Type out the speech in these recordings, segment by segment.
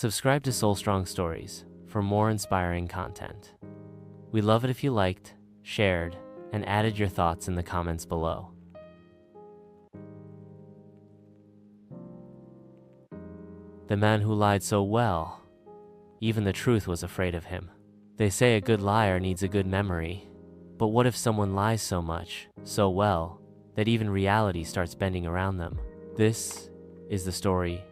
Subscribe to Soul Strong Stories for more inspiring content. We'd love it if you liked, shared, and added your thoughts in the comments below. The man who lied so well, even the truth was afraid of him. They say a good liar needs a good memory, but what if someone lies so much, so well, that even reality starts bending around them? This is the story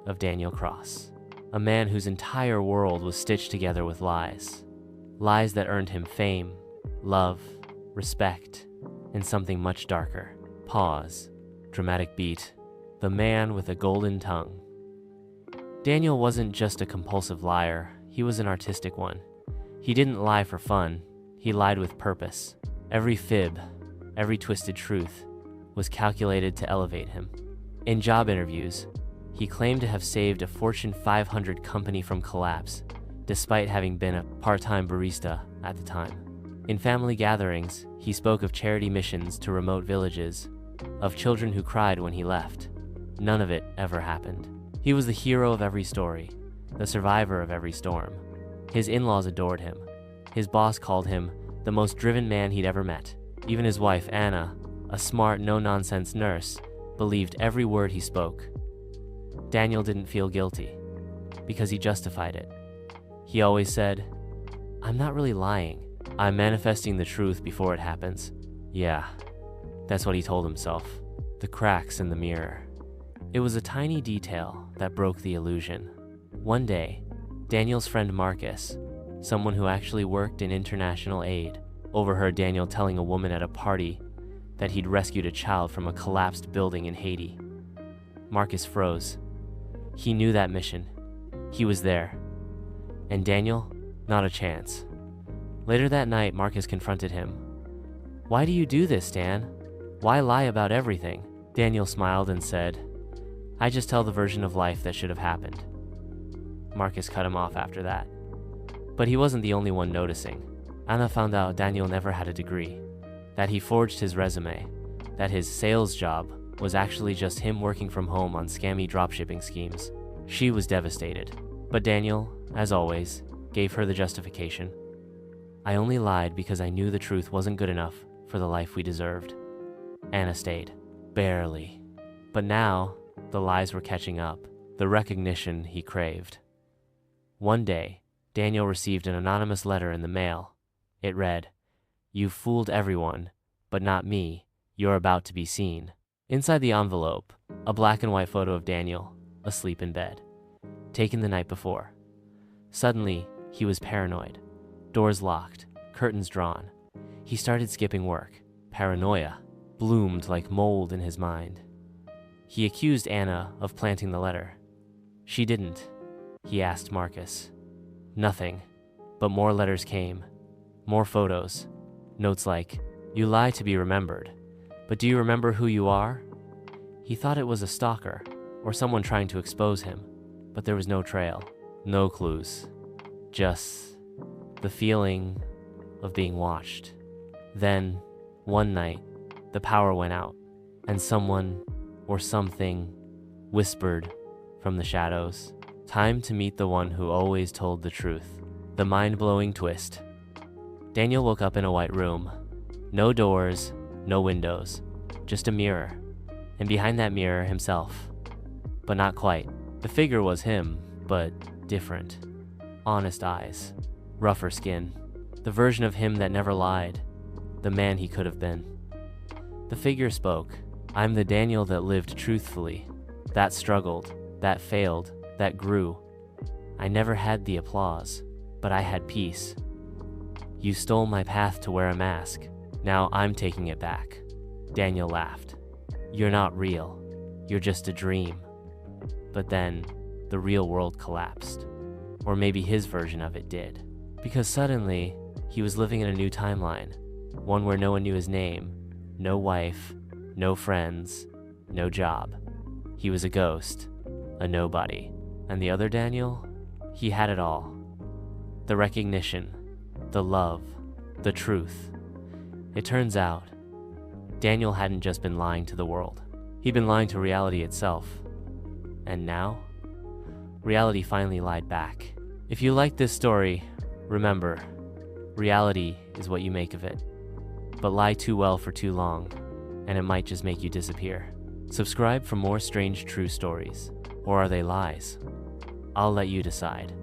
of Daniel Cross, a man whose entire world was stitched together with lies. Lies that earned him fame, love, respect, and something much darker. Pause. Dramatic beat. The man with a golden tongue. Daniel wasn't just a compulsive liar, he was an artistic one. He didn't lie for fun, he lied with purpose. Every fib, every twisted truth, was calculated to elevate him. In job interviews, he claimed to have saved a Fortune 500 company from collapse, despite having been a part-time barista at the time. In family gatherings, he spoke of charity missions to remote villages, of children who cried when he left. None of it ever happened. He was the hero of every story, the survivor of every storm. His in-laws adored him. His boss called him the most driven man he'd ever met. Even his wife, Anna, a smart, no-nonsense nurse, believed every word he spoke. Daniel didn't feel guilty, because he justified it. He always said, "I'm not really lying. I'm manifesting the truth before it happens." Yeah, that's what he told himself. The cracks in the mirror. It was a tiny detail that broke the illusion. One day, Daniel's friend Marcus, someone who actually worked in international aid, overheard Daniel telling a woman at a party that he'd rescued a child from a collapsed building in Haiti. Marcus froze. He knew that mission. He was there. And Daniel? Not a chance. Later that night, Marcus confronted him. "Why do you do this, Dan? Why lie about everything?" Daniel smiled and said, "I just tell the version of life that should have happened." Marcus cut him off after that. But he wasn't the only one noticing. Anna found out Daniel never had a degree, that he forged his resume, that his sales job was actually just him working from home on scammy dropshipping schemes. She was devastated. But Daniel, as always, gave her the justification. "I only lied because I knew the truth wasn't good enough for the life we deserved." Anna stayed. Barely. But now, the lies were catching up, the recognition he craved. One day, Daniel received an anonymous letter in the mail. It read, "You've fooled everyone, but not me. You're about to be seen." Inside the envelope, a black and white photo of Daniel, asleep in bed, taken the night before. Suddenly, he was paranoid. Doors locked, curtains drawn. He started skipping work. Paranoia bloomed like mold in his mind. He accused Anna of planting the letter. She didn't. He asked Marcus. Nothing, but more letters came. More photos. Notes like, "You lie to be remembered, but do you remember who you are?" He thought it was a stalker, or someone trying to expose him, but there was no trail, no clues. Just the feeling of being watched. Then, one night, the power went out, and someone, or something, whispered from the shadows, "Time to meet the one who always told the truth." The mind-blowing twist. Daniel woke up in a white room. No doors, no windows, just a mirror. And behind that mirror, himself. But not quite. The figure was him, but different. Honest eyes, rougher skin. The version of him that never lied. The man he could have been. The figure spoke. "I'm the Daniel that lived truthfully, that struggled, that failed, that grew. I never had the applause, but I had peace. You stole my path to wear a mask. Now I'm taking it back." Daniel laughed. "You're not real. You're just a dream." But then, the real world collapsed. Or maybe his version of it did. Because suddenly, he was living in a new timeline. One where no one knew his name. No wife, no friends, no job. He was a ghost, a nobody. And the other Daniel? He had it all. The recognition, the love, the truth. It turns out, Daniel hadn't just been lying to the world. He'd been lying to reality itself. And now? reality finally lied back. If you like this story, remember, reality is what you make of it. But lie too well for too long, and it might just make you disappear. Subscribe for more strange true stories. Or are they lies? I'll let you decide.